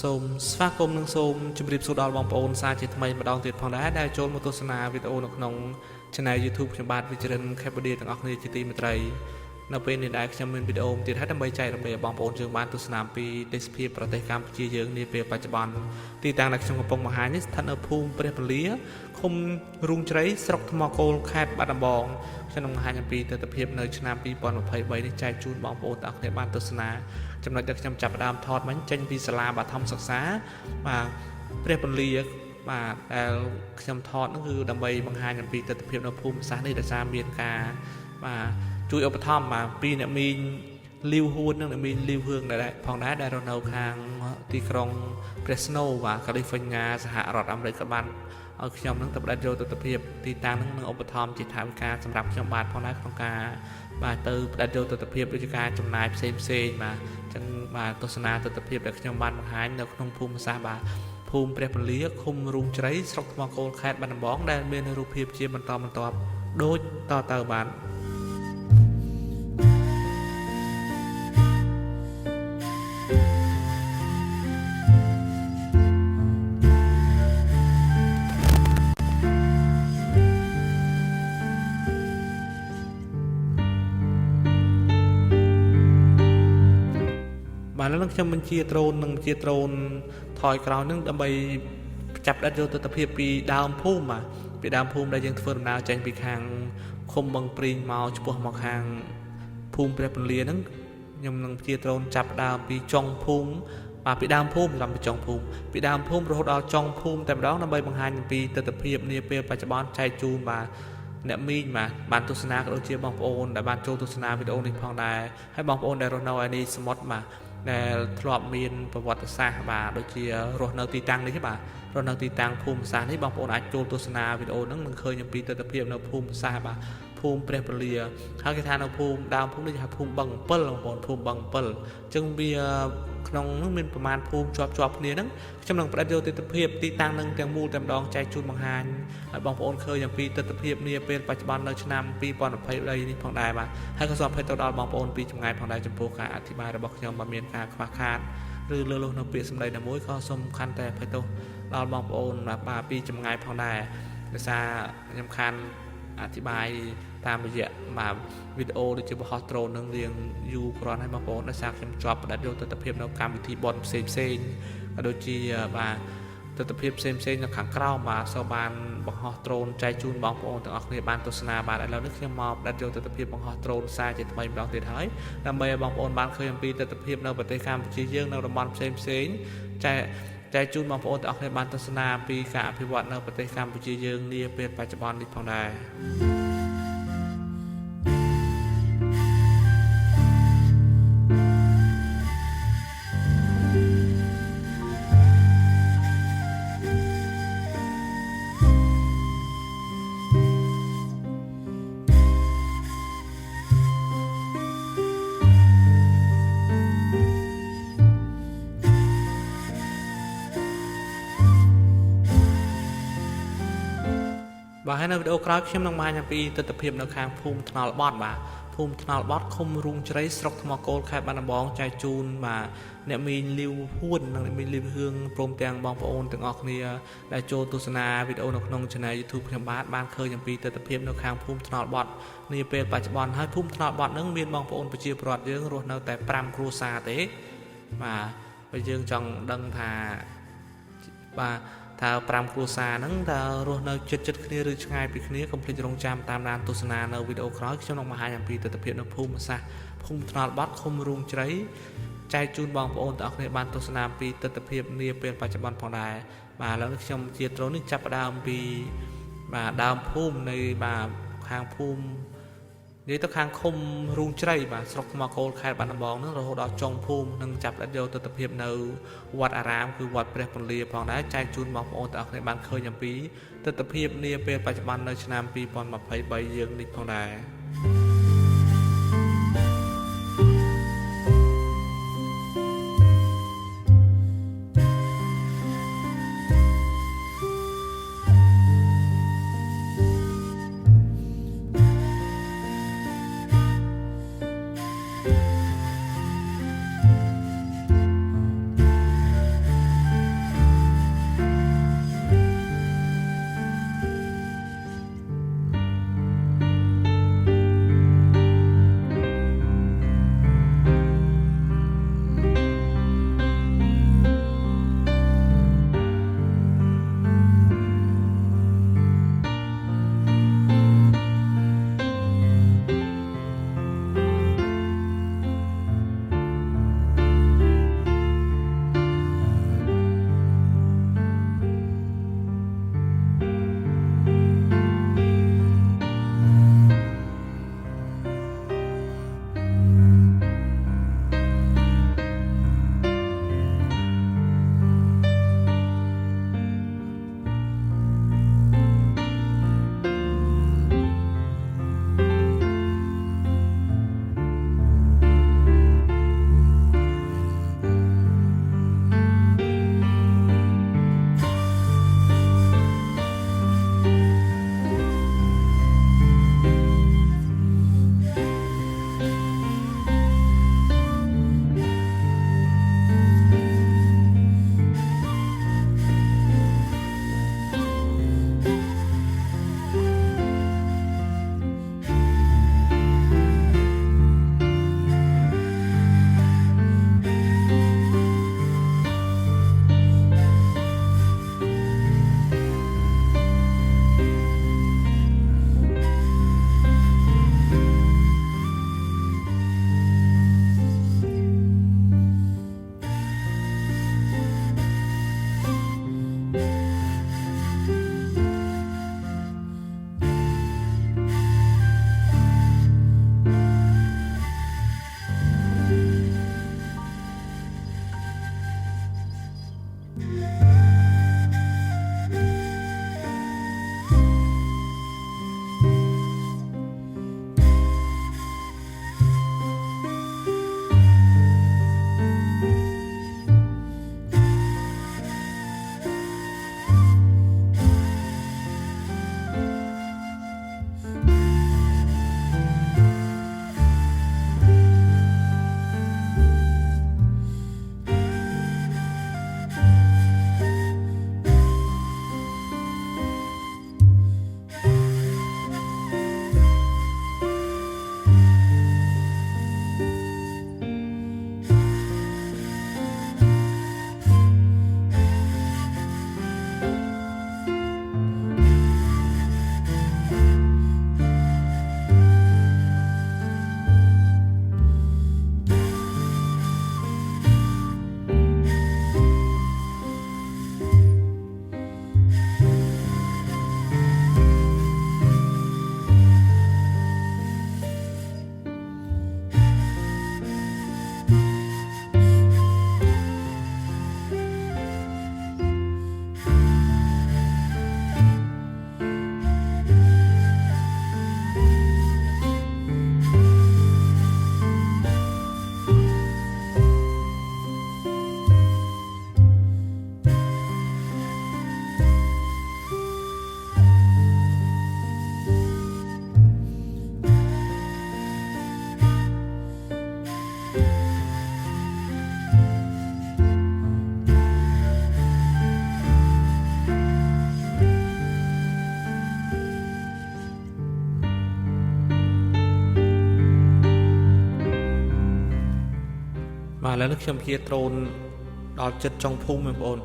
សូមស្វាគមន៍និងសូមជម្រាបសួរដល់បងប្អូនសាជាថ្មីម្ដងទៀតផងដែរដែលចូលមកទស្សនាវីដេអូនៅក្នុង Channel YouTube ខ្ញុំបាទវិជ្ជរិន Cambodia ទាំងអស់គ្នាជាទីមេត្រីនៅពេលនេះដែរខ្ញុំមានវីដេអូទៀតហើយដើម្បីចែករំលែកបងប្អូនយើងបានទស្សនាពីទេសភាពប្រទេសកម្ពុជាយើងនាពេលបច្ចុប្បន្នទីតាំងដែលខ្ញុំកំពុងបង្ហាញនេះស្ថិតនៅភូមិព្រះពលាឃុំរូងជ្រៃស្រុកថ្មគោលខេត្តបាត់ដំបងខ្ញុំនឹងបង្ហាញអំពីទស្សនវិជ្ជានៅឆ្នាំ2023នេះចែកជូនបងប្អូនទាំងអស់គ្នាបានទស្សនាចំណុចដែលខ្ញុំចាប់ផ្ដើមថតមិញចេញពីសាលាបឋមសិក្សាបាទព្រះពលាបាទដែលខ្ញុំថតនោះគឺដើម្បីបង្ហាញអំពីទស្សនវិជ្ជានៅភូមិសាស្ត្រនេះដែលមានការបាទជួយឧបត្ថម្ភបាទពីអ្នកមីងលីវហួននិងអ្នកមីងលីវហឿងដែលផងដែរដែលរស់នៅខាងទីក្រុងព្រះស្នូបាទកាលីហ្វ័រញ៉ាសហរដ្ឋអាមេរិកក៏បានឲ្យខ្ញុំនឹងទៅបដិយកទស្សនវិជ្ជាទីតាំងនឹងឧបត្ថម្ភជាថវិកាសម្រាប់ខ្ញុំបាទផងដែរក្នុងការបាទទៅបដិយកទស្សនវិជ្ជាដូចជាការចំណាយផ្សេងបាទអញ្ចឹងបាទទស្សនាទស្សនវិជ្ជាដែលខ្ញុំបានបង្ហាញនៅក្នុងភូមិសាស្ត្របាទភូមិព្រះពលាឃុំរូងជ្រៃស្រុកថ្មគោលខេត្តបាត់ដំបងដែលមានរូបភាពជាបន្តបន្ទាប់ដូចតទៅបាទបាទแล้วខ្ញុំបញ្ជាដ្រូននិងបញ្ជាដ្រូនថយក្រោយនឹងដើម្បីចាប់ផ្ដើមយកទស្សនវិជ្ជាពីដើមភូមិបាទពីដើមភូមិដែលយើងធ្វើដំណើរចេញពីខាងឃុំបឹងព្រីងមកឆ្ពោះមកខាងភូមិព្រះពលាហ្នឹងខ្ញុំនឹងបញ្ជាដ្រូនចាប់ដើមពីចុងភូមិបាទពីដើមភូមិដល់ពីចុងភូមិពីដើមភូមិរហូតដល់ចុងភូមិតែម្ដងដើម្បីបង្ហាញអំពីទស្សនវិជ្ជានាពេលបច្ចុប្បន្នចែកជូនបាទអ្នកមីងបាទបានទស្សនាក៏ដូចជាបងប្អូនដែលបានចូលទស្សនាវីដេអូនេះផងដែរហើយបងប្អូនដែលរស់នៅឯនេះសមុទ្របាទដែលធ្លាប់មានប្រវត្តិសាស្ត្របាទដូចជារស់នៅទីតាំងនេះបាទរស់នៅទីតាំងភូមិសាស្ត្រនេះបងប្អូនអាចចូលទស្សនាវីដេអូហ្នឹងនឹងឃើញអំពីទស្សនវិជ្ជានៅភូមិសាស្ត្របាទភូមិព្រះពលាហើយគេថានៅភូមិដើមភូមិនេះគេហៅភូមិបឹង7បងប្អូនភូមិបឹង7អញ្ចឹងវាក្នុងនោះមានប្រមាណភូមិជាប់គ្នាហ្នឹងខ្ញុំនឹងផ្ដិតយកទស្សនវិជ្ជាទីតាំងនឹងទាំងមូលតែម្ដងចែកជូនបង្ហាញឲ្យបងប្អូនឃើញអំពីទស្សនវិជ្ជានាពេលបច្ចុប្បន្ននៅឆ្នាំ2023នេះផងដែរបាទហើយក៏សូមអភ័យទោសដល់បងប្អូនពីចម្ងាយផងដែរចំពោះការអធិប្បាយរបស់ខ្ញុំបើមានការខ្វះខាតឬលើសលុះនៅពាក្យសម្ដីណាមួយក៏សូមខន្តីអភ័យទោសដល់បងប្អូនបាទពីចម្ងាយផងដែរដោយសារខ្ញុំខានអធិប្បាយតាមរយៈបាទវីដេអូដូចជាបង្ហោះដ្រូននឹងរៀងយូរគ្រាន់ហើយបងប្អូនដោយសារខ្ញុំជាប់ផ្ដិតយកទស្សនវិជ្ជានៅកម្មវិធីបនផ្សេងក៏ដូចជាបាទទស្សនវិជ្ជាផ្សេងនៅខាងក្រោមបាទសូមបានបង្ហោះដ្រូនចែកជូនបងប្អូនទាំងអស់គ្នាបានទស្សនាបាទឥឡូវនេះខ្ញុំមកផ្ដិតយកទស្សនវិជ្ជាបង្ហោះដ្រូនសារជាថ្មីម្ដងទៀតហើយដើម្បីឲ្យបងប្អូនបានឃើញអំពីទស្សនវិជ្ជានៅប្រទេសកម្ពុជាយើងនៅតំបន់ផ្សេងចែកជូនបងប្អូនទាំងអស់គ្នាបានទស្សនាពីការអភិវឌ្ឍនៅប្រទេសកម្ពុជាយើងនាពេលបច្ចុប្បន្ននេះផងដែរបាទហើយនៅវីដេអូក្រោយខ្ញុំនឹងបង្ហាញអំពីទស្សនវិជ្ជានៅខាងភូមិថ្នល់បត់បាទភូមិថ្នល់បត់ឃុំរូងជ្រៃស្រុកថ្មគោលខេត្តបាត់ដំបងចែកជូនបាទអ្នកមីងលីវហួននិងអ្នកមីងលីវហឿងព្រមទាំងបងប្អូនទាំងអស់គ្នាដែលចូលទស្សនាវីដេអូនៅក្នុង Channel YouTube ខ្ញុំបានឃើញអំពីទស្សនវិជ្ជានៅខាងភូមិថ្នល់បត់នាពេលបច្ចុប្បន្នហើយភូមិថ្នល់បត់នឹងមានបងប្អូនប្រជាពលរដ្ឋយើងរស់នៅតែ5គ្រួសារទេបាទបើយើងចង់ដឹងថាបាទតើ5គ្រួសារហ្នឹងតើរស់នៅចិត្តគ្នាឬឆ្ងាយពីគ្នាកុំភ្លេចរងចាំតាមដានទស្សនានៅវីដេអូក្រោយខ្ញុំនឹងបង្ហាញអំពីទស្សនវិជ្ជានៅភូមិសាស្ត្រភូមិថ្នល់បត់ឃុំរូងជ្រៃចែកជូនបងប្អូនទាំងអស់គ្នាបានទស្សនាពីទស្សនវិជ្ជានាពេលបច្ចុប្បន្នផងដែរបាទឥឡូវនេះខ្ញុំជាដ្រូននេះចាប់ផ្ដើមពីបាទដើមភូមិនៃបាទខាងភូមិនិយាយទៅខាងឃុំរូងជ្រៃបាទស្រុកថ្មគោលខេត្តបាត់ដំបងនឹងរហូតដល់ចុងភូមិនឹងចាប់ផ្ដើមយកទស្សនវិជ្ជានៅវត្តអារាមគឺវត្តព្រះពលាផងដែរចែកជូនបងប្អូនទាំងអស់គ្នាបានឃើញអំពីទស្សនវិជ្ជានាពេលបច្ចុប្បន្ននៅឆ្នាំ2023យើងនេះផងដែរ là nước châm kia trôn đó chất trong phum mình ổn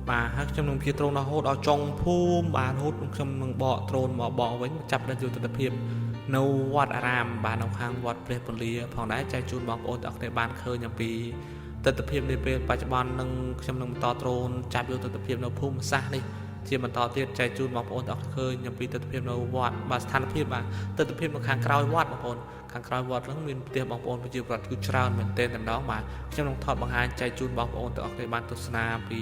mà hát châm nông kia trôn nó hốt đó trong phum bà hốt châm nông bọ trôn mà bọ với chập lên vô tập hiệp nâu vọt aram bà nông hàng vọt về phần lia phòng đá chạy chun bọc ổn ở cái bàn khơi nhầm pi tập hiệp đi về bà chập bàn nông châm nông to trôn chập vô tập hiệp nông phum xa đi chỉ mìnhต่อ ទៀត chạy chun បងប្អូន អត់ ឃើញ អំ ពី ទស្សនវិជ្ជា នៅ វត្ត បាទ ស្ថានភាព បាទ ទស្សនវិជ្ជា នៅ ខាង ក្រោយ វត្ត បងប្អូន ខាង ក្រោយ វត្ត ហ្នឹង មាន ផ្ទះ បងប្អូន ប្រជា ប្រដ្ឋ គឺ ច្រើន មែនទែន តែ ម្ដង បាទ ខ្ញុំ នឹង ថត បង្ហាញ ចែក ជូន បងប្អូន ទាំង អស់ គ្នា បាន ទស្សនា ពី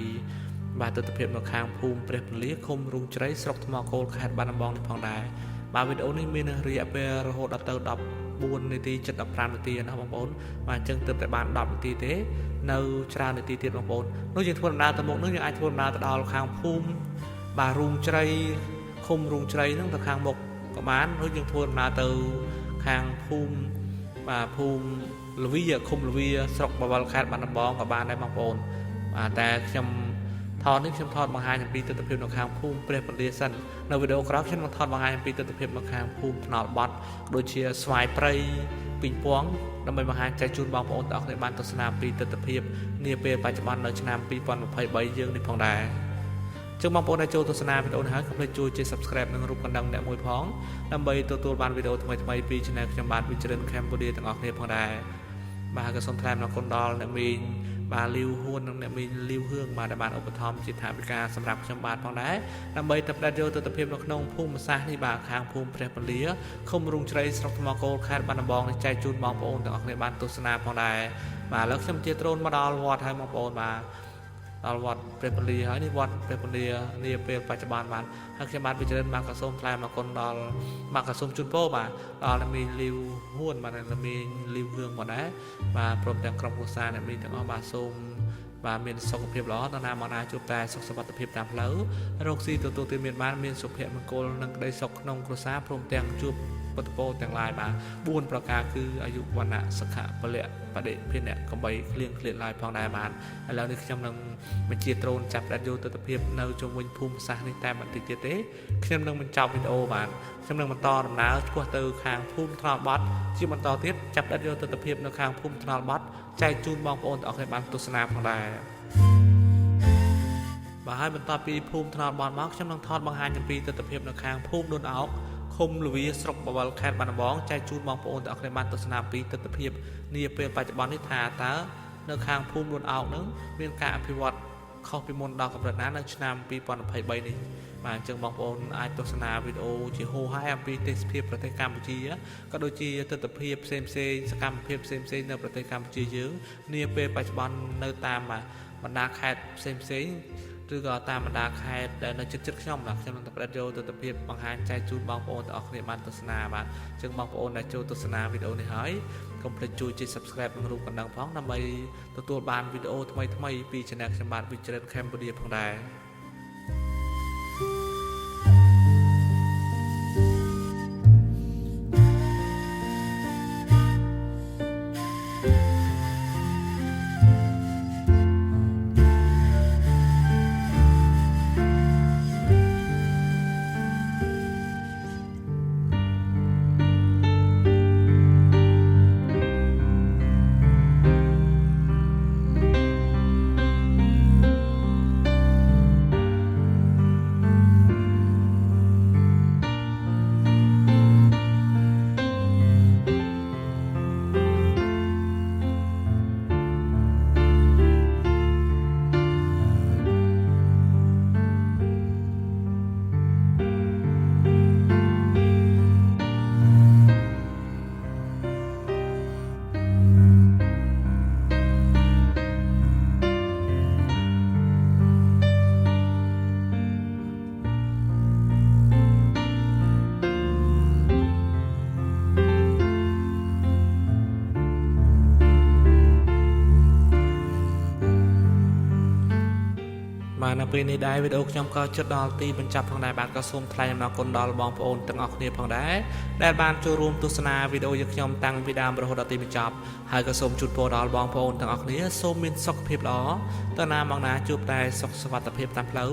បាទ ទស្សនវិជ្ជា នៅ ខាង ភូមិ ព្រះពលា ឃុំ រូងជ្រៃ ស្រុក ថ្ម គោល ខេត្ត បាត់ដំបង នេះ ផង ដែរ បាទ វីដេអូ នេះ មាន រយៈ ពេល រហូត ដល់ ទៅ 14 នាទី 15 នាទី ណា បងប្អូន បាទ អញ្ចឹង ទើប តែ បាន 10 នាទី ទេ នៅ ច្រើន នាទី ទៀត បងប្អូន នោះ យើង ធ្វើ ដំណើរ ទៅ មុខ នោះ យើង អាច ធ្វើ ដំណើរ ទៅ ដល់ ខាង ភូមិ បាទ រូងជ្រៃ ឃុំ រូងជ្រៃ ហ្នឹង ទៅ ខាង មុខ ក៏ បាន នោះ យើង ធ្វើ ដំណើរ ទៅ ខាង ភូមិ បាទ ភូមិ លវី ឃុំ លវី ស្រុក បវល ខេត្ត បាត់ដំបង ក៏ បាន ដែរ បងប្អូន បាទ តែ ខ្ញុំ ថត នេះ ខ្ញុំ ថត បង្ហាញ អំ ពី ទស្សនវិជ្ជា នៅ ខាង ភូមិ ព្រះពលា សិន នៅ វីដេអូ ក្រោយ ខ្ញុំ នឹង ថត បង្ហាញ អំ ពី ទស្សនវិជ្ជា នៅ ខាង ភូមិ ថ្នល់ បាត់ ដូចជា ស្វាយ ព្រៃ ពីងពង ដើម្បី បង្ហាញ ចែក ជូន បងប្អូន ទាំង អស់ គ្នា បាន ទស្សនា ពី ទស្សនវិជ្ជា នា ពេល បច្ចុប្បន្ន នៅ ឆ្នាំ 2023 យើង នេះ ផង ដែរ ចឹង បងប្អូន ដែល ចូល ទស្សនា វីដេអូ នេះ ហើយកុំភ្លេច ជួយ subscribe និង រូប កណ្ដឹង អ្នក មួយ ផង ដើម្បី ទទួល បាន វីដេអូ ថ្មីៗ ពី channel ខ្ញុំ បាទ វិជ្ជរិន Cambodia ទាំង អស់ គ្នា ផង ដែរ បាទ ក៏ សូម ថ្លែង អំណរគុណ ដល់ អ្នក មីង បាទ លីវ ហ៊ួន និង អ្នក មីង លីវ ហឿង បាទ ដែល បាន ឧបត្ថម្ភ ជា ថវិកា សម្រាប់ ខ្ញុំ បាទ ផង ដែរ ដើម្បី ទៅ ផ្ដាច់យក ទស្សនវិជ្ជា នៅ ក្នុង ភូមិសាស្ត្រ នេះ បាទ ខាង ភូមិ ព្រះពលា ឃុំ រូងជ្រៃ ស្រុក ថ្ម គោល ខេត្ត បាត់ដំបង នេះ ចែក ជូន បងប្អូន ទាំង អស់ គ្នា បាន ទស្សនា ផង ដែរ បាទ ឥឡូវ ខ្ញុំ ជា ដ្រូន មក ដល់ វត្ត ហើយ បងប្អូន បាទ ដល់ វត្ត ព្រះពលា ហើយ នេះ វត្ត ព្រះពលា នា ពេល បច្ចុប្បន្ន បាទ ហើយ ខ្ញុំ បាទ វិជ្ជរិន បាទ ក៏ សូម ថ្លែង អំណរគុណ ដល់ បាទ ក៏ សូម ជូន ពរ បាទ ដល់ អ្នក មីង លីវ ហ៊ួន បាទ អ្នក មីង លីវ ហឿង មក ដែរ បាទ ព្រម ទាំង ក្រុម គ្រួសារ អ្នក មីង ទាំង អស់ បាទ សូម បាទ មាន សុខភាព ល្អ ដល់ ណា មក ណា ជួប តែ សុខ សុវត្ថិភាព តាម ផ្លូវ រកស៊ី ទទួល ទាន មាន បាន មាន សុភមង្គល និង ក្តី សុខ ក្នុង គ្រួសារ ព្រម ទាំង ជួប ពុទ្ធពរ ទាំង ឡាយ បាទ 4 ប្រការ គឺ អាយុ វណ្ណៈ សុខៈ ពលៈ បដិ ភិនៈ កំបី គ្លៀង ឃ្លាត ឡើយ ផង ដែរ បាទ ឥឡូវ នេះ ខ្ញុំ នឹង បញ្ជា ដ្រូន ចាប់ ផ្ដាច់ យក ទស្សនវិជ្ជា នៅ ជុំវិញ ភូមិសាស្ត្រ នេះ តែ បន្តិច ទៀត ទេ ខ្ញុំ នឹង បញ្ចប់ វីដេអូ បាទ ខ្ញុំ នឹង បន្ត ដំណើរ ឆ្ពោះ ទៅ ខាង ភូមិ ថ្នល់ បាត់ ជា បន្ត ទៀត ចាប់ ផ្ដាច់ យក ទស្សនវិជ្ជា នៅ ខាង ភូមិ ថ្នល់ បាត់ ចែក ជូន បងប្អូន ទាំង អស់ គ្នា បាន ទស្សនា ផង ដែរ បាទ ហើយ បន្ត ពី ភូមិ ថ្នល់ បាត់ មក ខ្ញុំ នឹង ថត បង្ហាញ អំ ពី ទស្សនវិជ្ជា នៅ ខាង ភូមិ ដូន អោក ឃុំ លវី ស្រុក បវល ខេត្ត បាត់ដំបង ចែក ជូន បងប្អូន ទាំង អស់ គ្នា បាន ទស្សនា ពី ទស្សនវិជ្ជា នា ពេល បច្ចុប្បន្ន នេះ ថា តើ នៅ ខាង ភូមិ ដូន អោក នឹង មាន ការ អភិវឌ្ឍ ខុស ពី មុន ដល់ កម្រិត ណា នៅ ឆ្នាំ 2023 នេះ បាទ អញ្ចឹង បងប្អូន អាច ទស្សនា វីដេអូ ជា ហូរ ហើយ អំ ពី ទេសភាព ប្រទេស កម្ពុជា ក៏ ដូចជា ទស្សនវិជ្ជា ផ្សេងៗ សកម្មភាព ផ្សេងៗ នៅ ប្រទេស កម្ពុជា យើង នា ពេល បច្ចុប្បន្ន នៅ តាម បណ្ដា ខេត្ត ផ្សេងៗ ឬក៏ តាម បណ្ដា ខេត្ត ដែល នៅ ជិតៗ ខ្ញុំ បាទ ខ្ញុំ នឹង ផ្ដាច់ យក ទស្សនវិជ្ជា បង្ហាញ ចែក ជូន បងប្អូន ទាំង អស់ គ្នា បាន ទស្សនា បាទ អញ្ចឹង បងប្អូន ដែល ចូល ទស្សនា វីដេអូ នេះ ហើយកុំភ្លេច ជួយ subscribe និង រូប កណ្ដឹង ផង ដើម្បី ទទួល បាន វីដេអូ ថ្មីៗ ពី channel ខ្ញុំ បាទ វិជ្ជរិន Cambodia ផង ដែរ ពេលនេះដែរវីដេអូខ្ញុំក៏ជិតដល់ទីបញ្ចប់ផងដែរបាទក៏សូមថ្លែងអំណរគុណដល់បងប្អូនទាំងអស់គ្នាផងដែរដែលបានចូលរួមទស្សនាវីដេអូរបស់ខ្ញុំតាំងពីដើមរហូតដល់ទីបញ្ចប់ហើយក៏សូមជូនពរដល់បងប្អូនទាំងអស់គ្នាសូមមានសុខភាពល្អតើណាមកណាជួបតែសុខសុវត្ថិភាពតាមផ្លូវ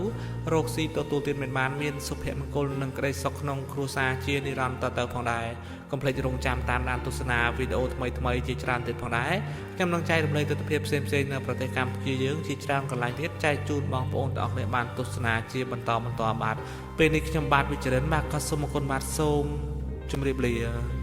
រោគស៊ីទទួលទានមានសុភមង្គលនិងក្តីសុខក្នុងគ្រួសារជានិរន្តរ៍ទៅផងដែរកុំភ្លេចរងចាំតាមដានទស្សនាវីដេអូថ្មីៗជាច្រើនទៀតផងដែរខ្ញុំនឹងចែករំលែកទស្សនវិជ្ជាផ្សេងៗនៅប្រទេសកម្ពុជាយើងជាច្រើនកន្លែងទៀតចែកជូនបងប្អូនទាំងអស់គ្នាបានទស្សនាជាបន្តបាទពេលនេះខ្ញុំបាទវិជ្ជរិនបាទក៏សូមអរគុណបាទសូមជម្រាបលា